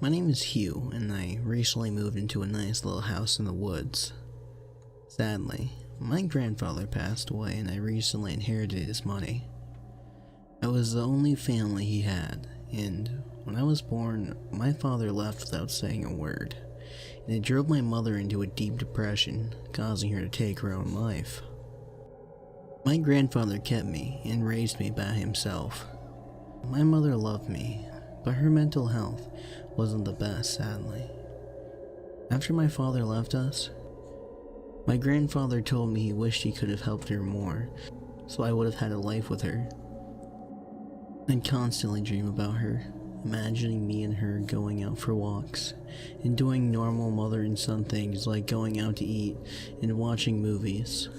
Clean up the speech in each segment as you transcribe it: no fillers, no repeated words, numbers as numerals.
My name is Hugh, and I recently moved into a nice little house in the woods. Sadly, my grandfather passed away and I recently inherited his money. I was the only family he had, and when I was born, my father left without saying a word, and it drove my mother into a deep depression, causing her to take her own life. My grandfather kept me and raised me by himself. My mother loved me, but her mental health wasn't the best, sadly. After my father left us, my grandfather told me he wished he could have helped her more, so I would have had a life with her. I'd constantly dream about her, imagining me and her going out for walks, and doing normal mother and son things like going out to eat and watching movies.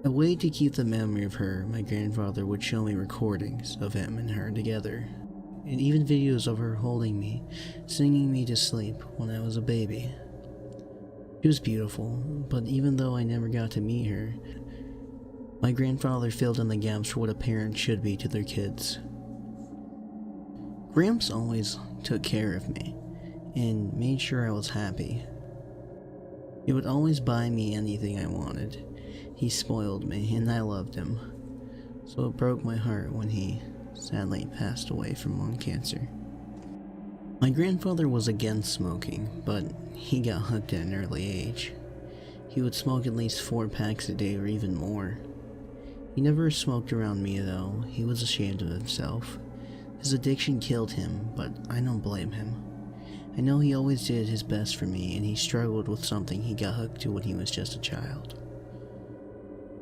A way to keep the memory of her, my grandfather would show me recordings of him and her together, and even videos of her holding me, singing me to sleep when I was a baby. She was beautiful, but even though I never got to meet her, my grandfather filled in the gaps for what a parent should be to their kids. Gramps always took care of me, and made sure I was happy. He would always buy me anything I wanted. He spoiled me, and I loved him, so it broke my heart when he sadly passed away from lung cancer. My grandfather was against smoking, but he got hooked at an early age. He would smoke at least 4 packs a day or even more. He never smoked around me though. He was ashamed of himself. His addiction killed him, but I don't blame him. I know he always did his best for me, and he struggled with something he got hooked to when he was just a child.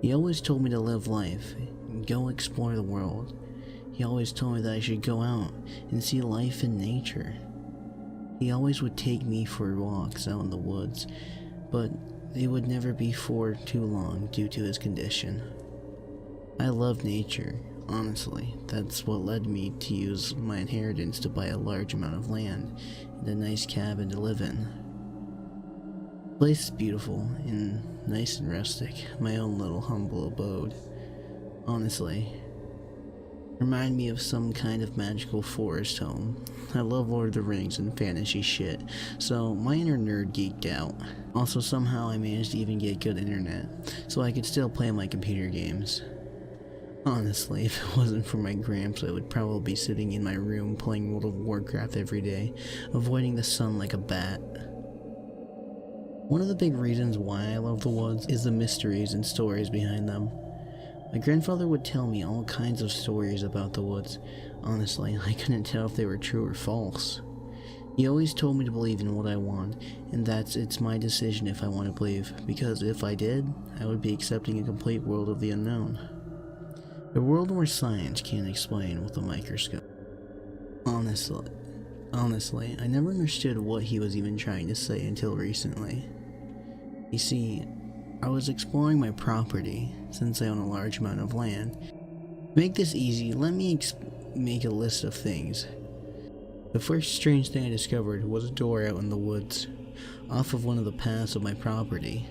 He always told me to live life and go explore the world. He always told me that I should go out and see life in nature. He always would take me for walks out in the woods, but they would never be for too long due to his condition. I love nature, honestly. That's what led me to use my inheritance to buy a large amount of land and a nice cabin to live in. The place is beautiful and nice and rustic, my own little humble abode. Honestly, remind me of some kind of magical forest home. I love Lord of the Rings and fantasy shit, so my inner nerd geeked out. Also, somehow I managed to even get good internet, so I could still play my computer games. Honestly, if it wasn't for my gramps, I would probably be sitting in my room playing World of Warcraft every day, avoiding the sun like a bat. One of the big reasons why I love the woods is the mysteries and stories behind them. My grandfather would tell me all kinds of stories about the woods. Honestly, I couldn't tell if they were true or false. He always told me to believe in what I want, and that it's my decision if I want to believe, because if I did, I would be accepting a complete world of the unknown. A world where science can't explain with a microscope. Honestly, I never understood what he was even trying to say until recently. You see, I was exploring my property, since I own a large amount of land. To make this easy, let me make a list of things. The first strange thing I discovered was a door out in the woods, off of one of the paths of my property.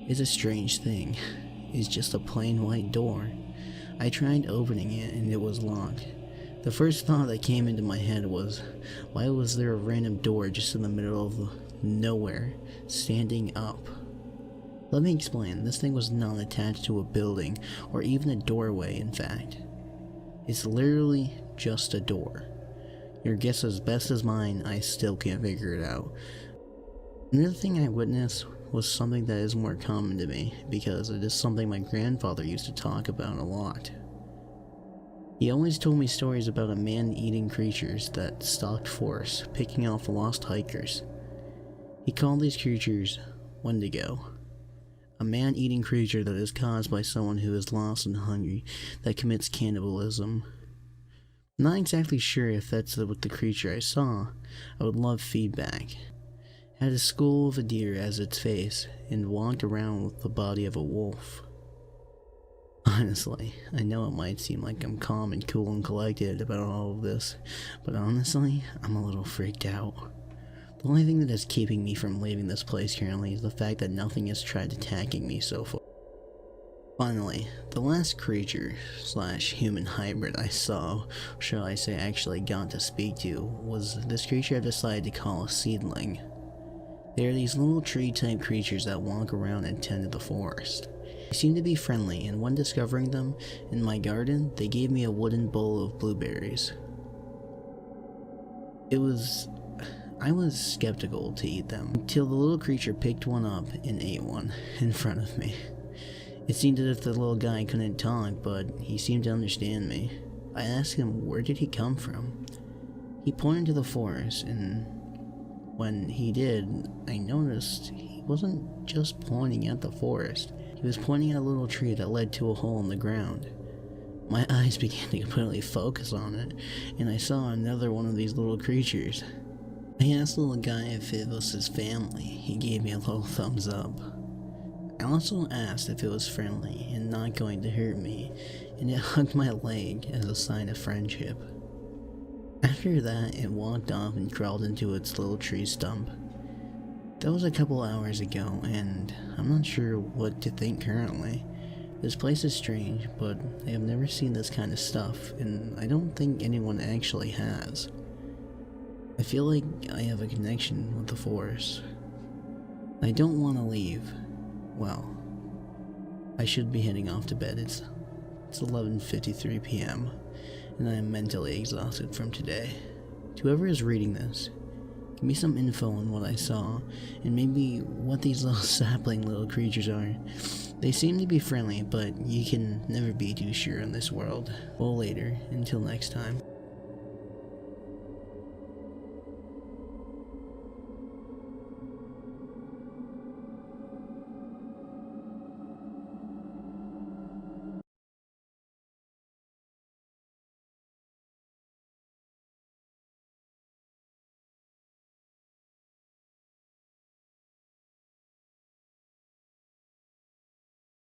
It's a strange thing. It's just a plain white door. I tried opening it and it was locked. The first thought that came into my head was, why was there a random door just in the middle of nowhere, standing up? Let me explain, this thing was not attached to a building, or even a doorway in fact. It's literally just a door. Your guess as best as mine, I still can't figure it out. Another thing I witnessed was something that is more common to me, because it is something my grandfather used to talk about a lot. He always told me stories about a man-eating creatures that stalked forests, picking off lost hikers. He called these creatures Wendigo. A man-eating creature that is caused by someone who is lost and hungry that commits cannibalism. I'm not exactly sure if that's what the creature I saw. I would love feedback. It had a skull of a deer as its face, and walked around with the body of a wolf. Honestly, I know it might seem like I'm calm and cool and collected about all of this, but honestly, I'm a little freaked out. The only thing that is keeping me from leaving this place currently is the fact that nothing has tried attacking me so far. Finally, the last creature slash human hybrid I saw, or shall I say actually got to speak to, was this creature I decided to call a seedling. They are these little tree type creatures that walk around and tend to the forest. They seem to be friendly, and when discovering them in my garden, they gave me a wooden bowl of blueberries. I was skeptical to eat them, until the little creature picked one up and ate one in front of me. It seemed as if the little guy couldn't talk, but he seemed to understand me. I asked him where did he come from. He pointed to the forest, and when he did, I noticed he wasn't just pointing at the forest. He was pointing at a little tree that led to a hole in the ground. My eyes began to completely focus on it, and I saw another one of these little creatures. I asked the little guy if it was his family. He gave me a little thumbs up. I also asked if it was friendly and not going to hurt me, and it hugged my leg as a sign of friendship. After that, it walked off and crawled into its little tree stump. That was a couple hours ago, and I'm not sure what to think currently. This place is strange, but I have never seen this kind of stuff, and I don't think anyone actually has. I feel like I have a connection with the forest. I don't want to leave. Well, I should be heading off to bed. It's 11:53 p.m. and I am mentally exhausted from today. To whoever is reading this, give me some info on what I saw, and maybe what these little sapling little creatures are. They seem to be friendly, but you can never be too sure in this world. Well, later. Until next time.